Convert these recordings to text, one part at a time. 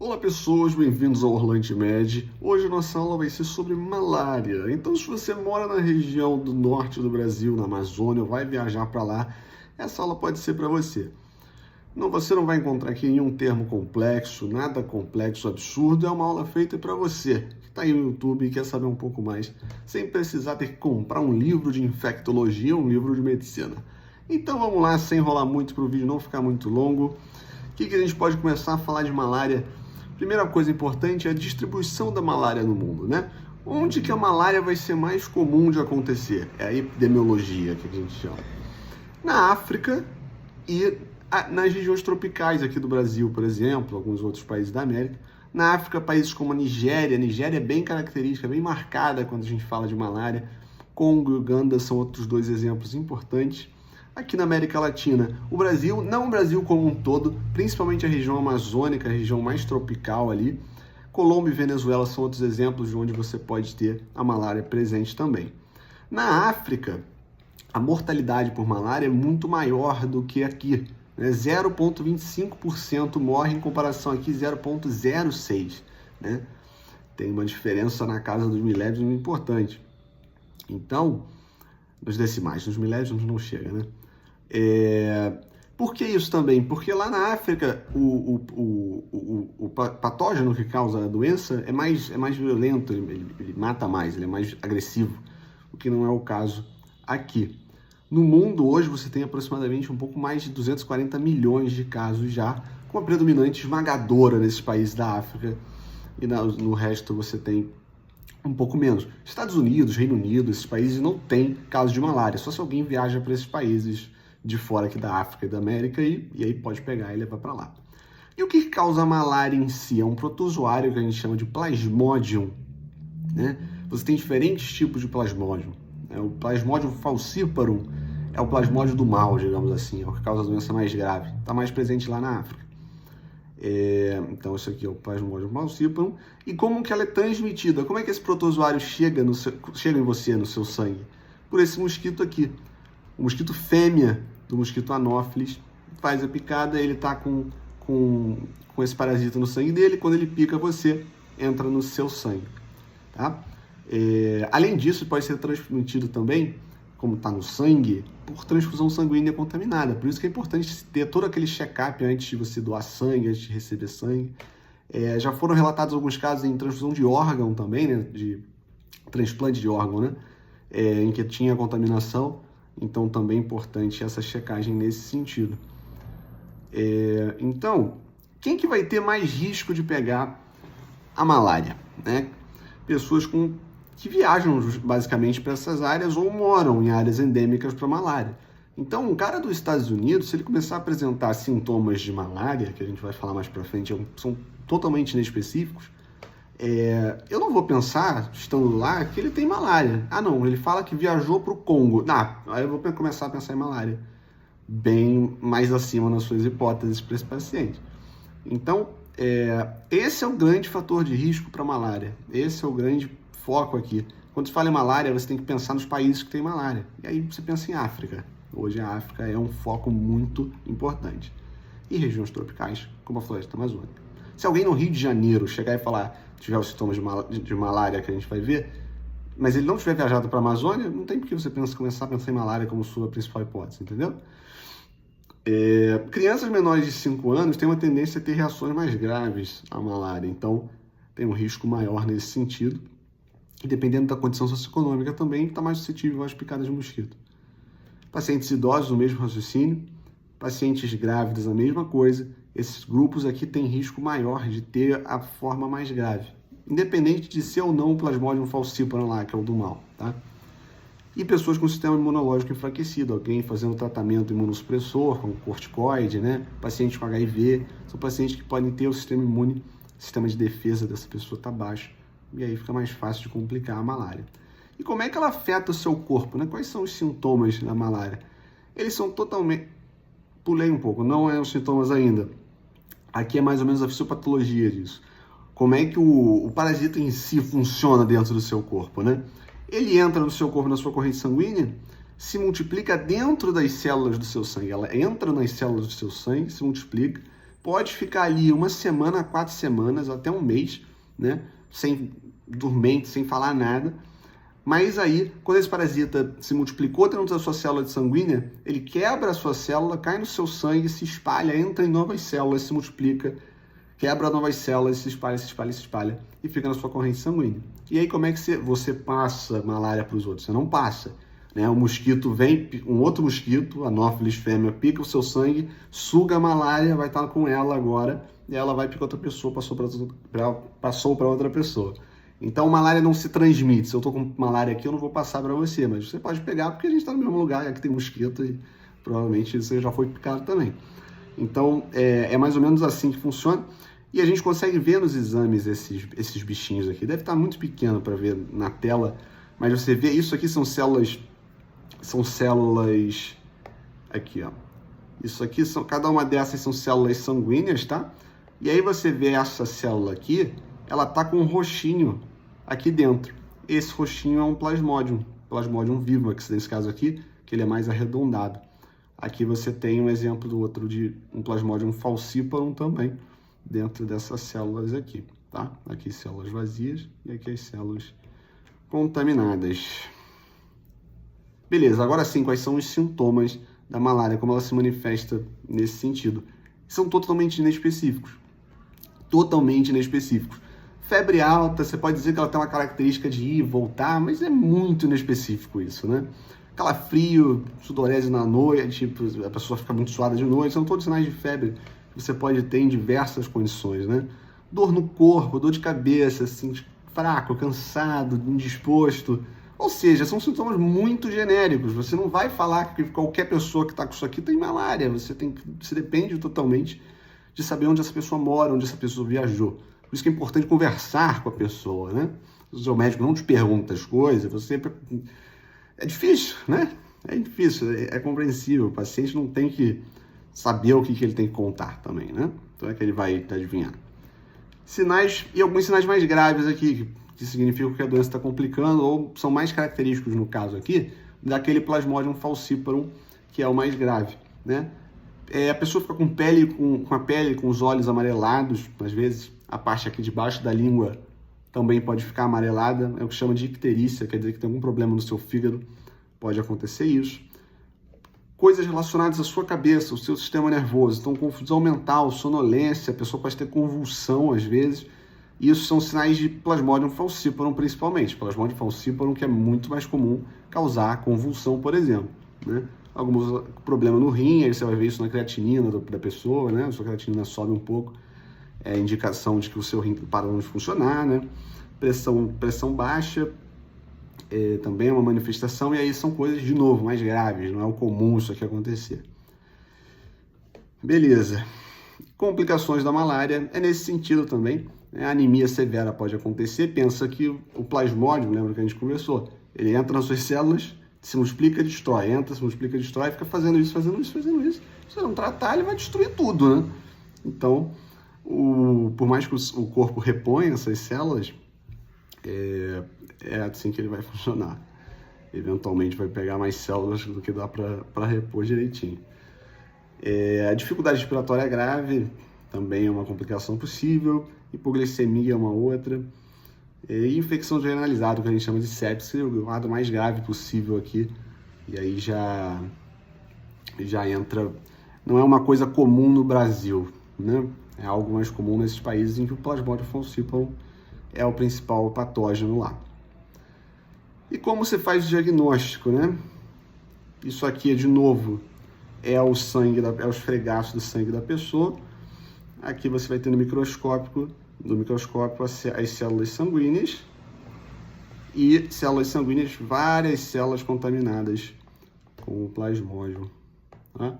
Olá pessoas, bem-vindos ao Orlante Med. Hoje a nossa aula vai ser sobre malária. Então, se você mora na região do norte do Brasil, na Amazônia, ou vai viajar para lá, essa aula pode ser para você. Você não vai encontrar aqui nenhum termo complexo, nada complexo, absurdo. É uma aula feita para você que está aí no YouTube e quer saber um pouco mais, sem precisar ter que comprar um livro de infectologia ou um livro de medicina. Então vamos lá, sem enrolar muito para o vídeo não ficar muito longo. O que a gente pode começar a falar de malária? Primeira coisa importante é a distribuição da malária no mundo, né? Onde que a malária vai ser mais comum de acontecer? É a epidemiologia que a gente chama. Na África e nas regiões tropicais aqui do Brasil, por exemplo, alguns outros países da América. Na África, países como a Nigéria é bem característica, bem marcada quando a gente fala de malária. Congo e Uganda são outros dois exemplos importantes. Aqui na América Latina, o Brasil, não o Brasil como um todo, principalmente a região amazônica, a região mais tropical ali. Colômbia e Venezuela são outros exemplos de onde você pode ter a malária presente também. Na África, a mortalidade por malária é muito maior do que aqui. 0,25% morre em comparação aqui 0,06%. Né? Tem uma diferença na casa dos milésimos muito importante. Então, nos decimais, nos milésimos não chega, né? Por que isso também? Porque lá na África o patógeno que causa a doença é mais violento, ele mata mais, ele é mais agressivo, o que não é o caso aqui. No mundo hoje você tem aproximadamente um pouco mais de 240 milhões de casos já, com a predominante esmagadora nesses países da África, e no resto você tem um pouco menos. Estados Unidos, Reino Unido, esses países não têm casos de malária, só se alguém viaja para esses países de fora aqui da África e da América e aí pode pegar e levar para lá. E o que causa a malária em si? É um protozoário que a gente chama de Plasmodium. Né? Você tem diferentes tipos de Plasmodium. O Plasmodium falciparum é o plasmódio do mal, digamos assim, é o que causa a doença mais grave. Está mais presente lá na África. Então, isso aqui é o Plasmodium falciparum. E como que ela é transmitida? Como é que esse protozoário chega em você, no seu sangue? Por esse mosquito aqui. O mosquito fêmea do mosquito Anopheles faz a picada, ele está com esse parasita no sangue dele, quando ele pica você, entra no seu sangue. Tá? Além disso, pode ser transmitido também, como está no sangue, por transfusão sanguínea contaminada. Por isso que é importante ter todo aquele check-up antes de você doar sangue, antes de receber sangue. Já foram relatados alguns casos em transfusão de órgão também, né? De transplante de órgão, né? Em que tinha contaminação. Então, também é importante essa checagem nesse sentido. Então, quem que vai ter mais risco de pegar a malária? Né? Pessoas que viajam basicamente para essas áreas ou moram em áreas endêmicas para malária. Então, um cara dos Estados Unidos, se ele começar a apresentar sintomas de malária, que a gente vai falar mais para frente, são totalmente inespecíficos, eu não vou pensar, estando lá, que ele tem malária. Ah, não, ele fala que viajou para o Congo. Aí eu vou começar a pensar em malária. Bem mais acima nas suas hipóteses para esse paciente. Então, esse é o grande fator de risco para malária. Esse é o grande foco aqui. Quando se fala em malária, você tem que pensar nos países que têm malária. E aí você pensa em África. Hoje a África é um foco muito importante. E regiões tropicais, como a floresta amazônica. Se alguém no Rio de Janeiro chegar e falar, tiver os sintomas de malária que a gente vai ver, mas ele não tiver viajado para a Amazônia, não tem por que você começar a pensar em malária como sua principal hipótese, entendeu? Crianças menores de 5 anos têm uma tendência a ter reações mais graves à malária, então tem um risco maior nesse sentido. E dependendo da condição socioeconômica também, está mais suscetível às picadas de mosquito. Pacientes idosos, o mesmo raciocínio. Pacientes grávidas, a mesma coisa. Esses grupos aqui têm risco maior de ter a forma mais grave, independente de ser ou não o Plasmodium falciparum lá, que é o do mal, tá? E pessoas com sistema imunológico enfraquecido, alguém fazendo tratamento imunossupressor, com corticoide, né? Pacientes com HIV, são pacientes que podem ter o sistema imune, o sistema de defesa dessa pessoa está baixo, e aí fica mais fácil de complicar a malária. E como é que ela afeta o seu corpo, né? Quais são os sintomas da malária? Eles são totalmente... Pulei um pouco, não é os sintomas ainda. Aqui é mais ou menos a fisiopatologia disso. Como é que o parasita em si funciona dentro do seu corpo, né? Ele entra no seu corpo, na sua corrente sanguínea, se multiplica dentro das células do seu sangue. Ela entra nas células do seu sangue, se multiplica, pode ficar ali 1 semana, 4 semanas, até um mês, né? Sem dormente, sem falar nada. Mas aí, quando esse parasita se multiplicou dentro da sua célula sanguínea, ele quebra a sua célula, cai no seu sangue, se espalha, entra em novas células, se multiplica, quebra novas células, se espalha, se espalha, se espalha, e fica na sua corrente sanguínea. E aí, como é que você passa malária para os outros? Você não passa, né? O mosquito vem, um outro mosquito, Anopheles fêmea, pica o seu sangue, suga a malária, vai estar com ela agora, e ela vai picar outra pessoa, passou para outra pessoa. Então, malária não se transmite. Se eu estou com malária aqui, eu não vou passar para você, mas você pode pegar porque a gente está no mesmo lugar, aqui tem mosquito e provavelmente você já foi picado também. Então, é mais ou menos assim que funciona. E a gente consegue ver nos exames esses bichinhos aqui. Deve estar muito pequeno para ver na tela, mas você vê, isso aqui são células aqui, ó. Isso aqui, cada uma dessas são células sanguíneas, tá? E aí você vê essa célula aqui, ela tá com um roxinho aqui dentro. Esse roxinho é um plasmodium vivax, nesse caso aqui, que ele é mais arredondado. Aqui você tem um exemplo do outro de um plasmodium falciparum também, dentro dessas células aqui, tá? Aqui células vazias e aqui as células contaminadas. Beleza, agora sim, quais são os sintomas da malária, como ela se manifesta nesse sentido? São totalmente inespecíficos. Totalmente inespecíficos. Febre alta, você pode dizer que ela tem uma característica de ir e voltar, mas é muito inespecífico isso, né? Calafrio, sudorese na noite, tipo, a pessoa fica muito suada de noite, são todos sinais de febre que você pode ter em diversas condições, né? Dor no corpo, dor de cabeça, assim, fraco, cansado, indisposto. Ou seja, são sintomas muito genéricos. Você não vai falar que qualquer pessoa que está com isso aqui tem malária. Você depende totalmente de saber onde essa pessoa mora, onde essa pessoa viajou. Por isso que é importante conversar com a pessoa, né? Se o seu médico não te pergunta as coisas, é difícil, né? É difícil, é compreensível. O paciente não tem que saber o que ele tem que contar também, né? Então é que ele vai adivinhar. Sinais, e alguns sinais mais graves aqui, que significam que a doença está complicando, ou são mais característicos, no caso aqui, daquele Plasmodium falciparum, que é o mais grave, né? A pessoa fica com a pele, com os olhos amarelados, às vezes a parte aqui de baixo da língua também pode ficar amarelada, é o que chama de icterícia, quer dizer que tem algum problema no seu fígado, pode acontecer isso. Coisas relacionadas à sua cabeça, ao seu sistema nervoso, então confusão mental, sonolência, a pessoa pode ter convulsão às vezes. Isso são sinais de Plasmodium falciparum principalmente. Plasmodium falciparum que é muito mais comum causar convulsão, por exemplo, né? Algum problema no rim, aí você vai ver isso na creatinina da pessoa, né? A sua creatinina sobe um pouco, é indicação de que o seu rim parou de funcionar, né? Pressão baixa, também é uma manifestação, e aí são coisas, de novo, mais graves, não é o comum isso aqui acontecer. Beleza. Complicações da malária é nesse sentido também. A anemia severa pode acontecer. Pensa que o plasmódio, lembra que a gente conversou, ele entra nas suas células, se multiplica, destrói, entra, se multiplica, destrói, fica fazendo isso. Se você não tratar, ele vai destruir tudo, né? Então, por mais que o corpo reponha essas células, é assim que ele vai funcionar. Eventualmente vai pegar mais células do que dá para repor direitinho. A dificuldade respiratória grave também é uma complicação possível, hipoglicemia é uma outra, e infecção generalizada, que a gente chama de sepsis, o lado mais grave possível aqui, e aí já entra, não é uma coisa comum no Brasil, né? É algo mais comum nesses países em que o Plasmodium falciparum é o principal patógeno lá. E como você faz o diagnóstico, né? Isso aqui, de novo, é o sangue, é os fregaços do sangue da pessoa. Aqui você vai ter no microscópio as células sanguíneas e células sanguíneas, várias células contaminadas com o plasmódio, tá?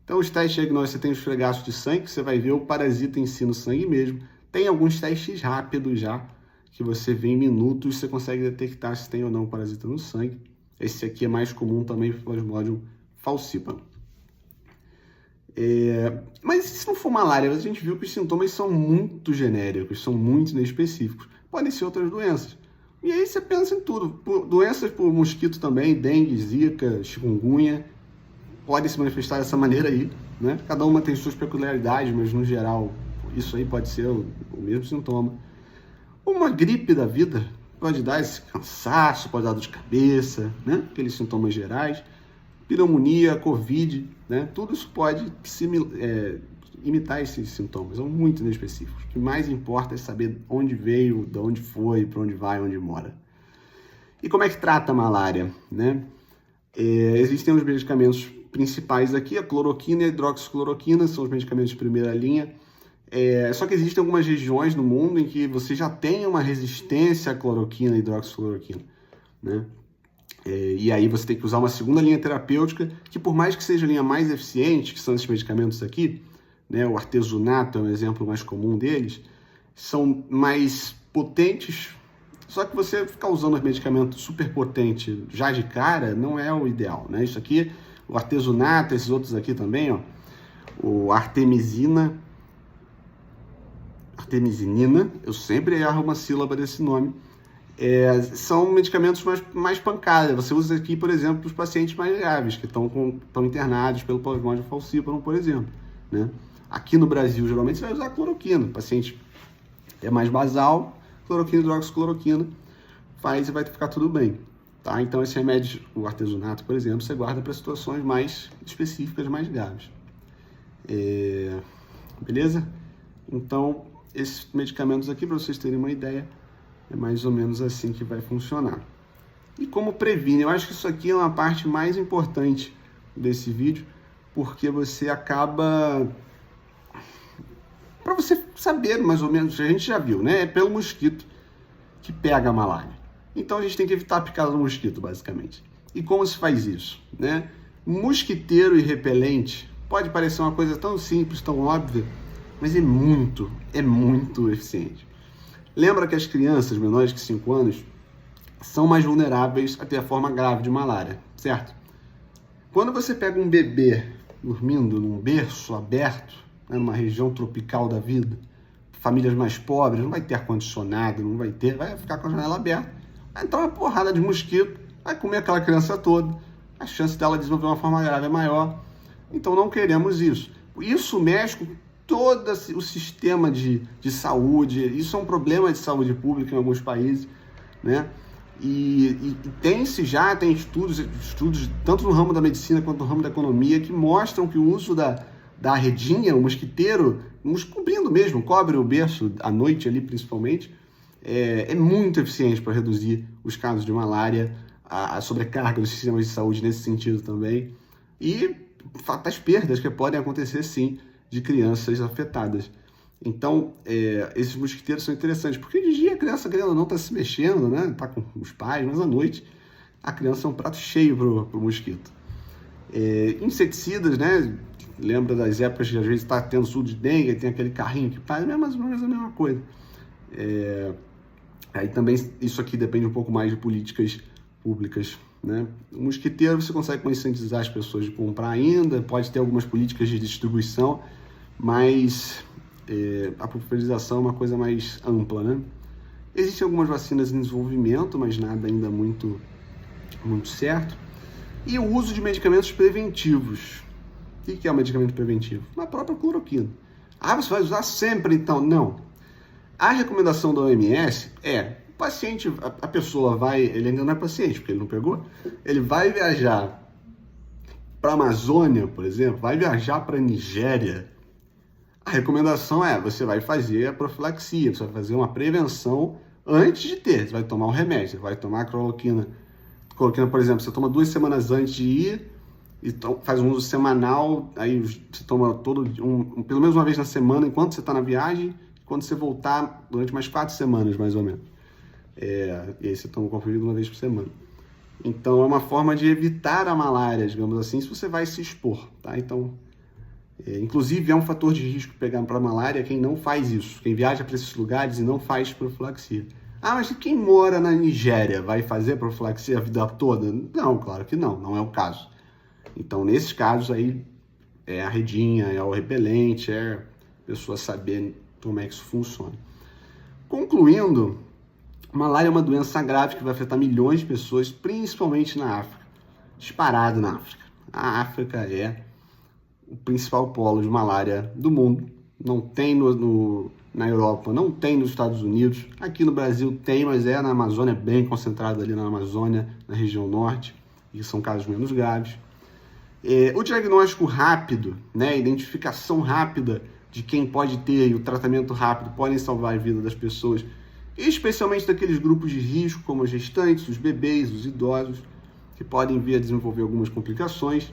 Então, os testes diagnósticos, você tem os fregaços de sangue, que você vai ver o parasita em si no sangue mesmo. Tem alguns testes rápidos já, que você vê em minutos, você consegue detectar se tem ou não parasita no sangue. Esse aqui é mais comum também, Plasmodium falciparum. Mas se não for malária, a gente viu que os sintomas são muito genéricos, são muito inespecíficos. Podem ser outras doenças. E aí você pensa em tudo. Doenças por mosquito também, dengue, zika, chikungunya, podem se manifestar dessa maneira aí. né? Cada uma tem suas peculiaridades, mas no geral isso aí pode ser o mesmo sintoma. Uma gripe da vida pode dar esse cansaço, pode dar dor de cabeça, né? Aqueles sintomas gerais. Pneumonia, Covid, né? Tudo isso pode imitar esses sintomas, são muito inespecíficos. O que mais importa é saber onde veio, de onde foi, para onde vai, onde mora. E como é que trata a malária, né? Existem os medicamentos principais aqui, a cloroquina e a hidroxicloroquina, são os medicamentos de primeira linha. Só que existem algumas regiões no mundo em que você já tem uma resistência à cloroquina e hidroxicloroquina, né? E aí você tem que usar uma segunda linha terapêutica, que por mais que seja a linha mais eficiente, que são esses medicamentos aqui, né, o artesunato é um exemplo mais comum deles, são mais potentes, só que você ficar usando os medicamentos super potentes já de cara não é o ideal, né? Isso aqui, o artesunato, esses outros aqui também, ó, o artemisinina, eu sempre erro uma sílaba desse nome, são medicamentos mais pancada. Você usa aqui, por exemplo, para os pacientes mais graves, que estão internados pelo Plasmodium falciparum, por exemplo, né? Aqui no Brasil, geralmente, você vai usar cloroquina. O paciente é mais basal, cloroquina, hidroxicloroquina, faz e vai ficar tudo bem, tá? Então, esse remédio, o artesunato, por exemplo, você guarda para situações mais específicas, mais graves. Beleza? Então, esses medicamentos aqui, para vocês terem uma ideia, é mais ou menos assim que vai funcionar. E como previne? Eu acho que isso aqui é uma parte mais importante desse vídeo, porque você acaba... Para você saber, mais ou menos, a gente já viu, né? É pelo mosquito que pega a malária. Então a gente tem que evitar a picada do mosquito, basicamente. E como se faz isso, né? Mosquiteiro e repelente pode parecer uma coisa tão simples, tão óbvia, mas é muito eficiente. Lembra que as crianças menores de 5 anos são mais vulneráveis a ter a forma grave de malária, certo? Quando você pega um bebê dormindo num berço aberto, né, numa região tropical da vida, famílias mais pobres, não vai ter ar-condicionado, vai ficar com a janela aberta, vai entrar uma porrada de mosquito, vai comer aquela criança toda, a chance dela desenvolver uma forma grave é maior. Então não queremos isso. Isso mexe com todo o sistema de saúde, isso é um problema de saúde pública em alguns países, né? E tem estudos tanto no ramo da medicina quanto no ramo da economia que mostram que o uso da redinha, o mosquiteiro, cobrindo mesmo, cobre o berço à noite ali principalmente, é muito eficiente para reduzir os casos de malária, a sobrecarga dos sistemas de saúde nesse sentido também, e as perdas que podem acontecer sim de crianças afetadas. Então, esses mosquiteiros são interessantes, porque de dia a criança, querendo ou não, está se mexendo, né? Está com os pais, mas à noite a criança é um prato cheio para o mosquito. Inseticidas, né? Lembra das épocas que às vezes está tendo surto de dengue, tem aquele carrinho que faz, é mais ou menos a mesma coisa. Aí também isso aqui depende um pouco mais de políticas públicas, né? O mosquiteiro você consegue conscientizar as pessoas de comprar ainda, pode ter algumas políticas de distribuição, mas a pulverização é uma coisa mais ampla, né? Existem algumas vacinas em desenvolvimento, mas nada ainda muito certo. E o uso de medicamentos preventivos. O que é um medicamento preventivo? A própria cloroquina. Você vai usar sempre então? Não. A recomendação da OMS o paciente, a pessoa vai, ele ainda não é paciente, porque ele não pegou, ele vai viajar para a Amazônia, por exemplo, vai viajar para a Nigéria. A recomendação você vai fazer a profilaxia, você vai fazer uma prevenção antes de ter, você vai tomar um remédio, você vai tomar a cloroquina. Cloroquina, por exemplo, você toma 2 semanas antes de ir, e faz um uso semanal, aí você toma pelo menos uma vez na semana enquanto você está na viagem, quando você voltar durante mais 4 semanas, mais ou menos. E aí você toma o comprimido uma vez por semana. Então, é uma forma de evitar a malária, digamos assim, se você vai se expor, tá? Então, inclusive, é um fator de risco pegar para malária quem não faz isso, quem viaja para esses lugares e não faz profilaxia. Mas quem mora na Nigéria vai fazer profilaxia a vida toda? Não, claro que não é o caso. Então, nesses casos aí, a redinha, é o repelente, a pessoa saber como é que isso funciona. Concluindo, malária é uma doença grave que vai afetar milhões de pessoas, principalmente na África. Disparado na África. A África é o principal polo de malária do mundo. Não tem na Europa, não tem nos Estados Unidos. Aqui no Brasil tem, mas é na Amazônia, bem concentrado ali na Amazônia, na região norte, e são casos menos graves. O diagnóstico rápido, né, a identificação rápida de quem pode ter e o tratamento rápido podem salvar a vida das pessoas, especialmente daqueles grupos de risco, como as gestantes, os bebês, os idosos, que podem vir a desenvolver algumas complicações.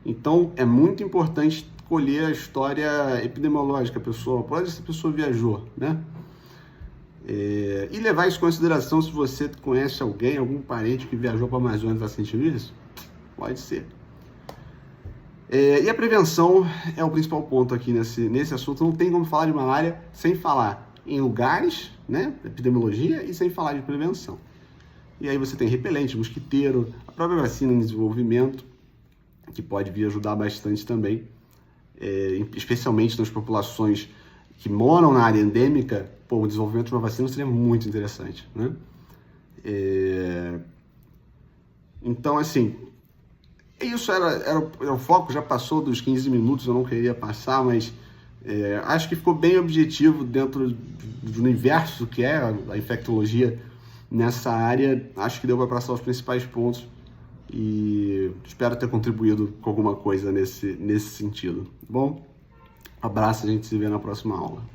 Então, é muito importante colher a história epidemiológica da pessoa, por onde essa pessoa viajou, né? E levar isso em consideração se você conhece alguém, algum parente que viajou para a Amazônia e está sentindo isso? Pode ser. E a prevenção é o principal ponto aqui nesse assunto. Não tem como falar de malária sem falar em lugares, né, epidemiologia, e sem falar de prevenção. E aí você tem repelente, mosquiteiro, a própria vacina em desenvolvimento, que pode vir ajudar bastante também, especialmente nas populações que moram na área endêmica. O desenvolvimento de uma vacina seria muito interessante, né? Então, assim, isso era o foco, já passou dos 15 minutos, eu não queria passar, mas acho que ficou bem objetivo dentro do universo que é a infectologia nessa área. Acho que deu para passar os principais pontos e espero ter contribuído com alguma coisa nesse sentido. Bom, abraço, a gente se vê na próxima aula.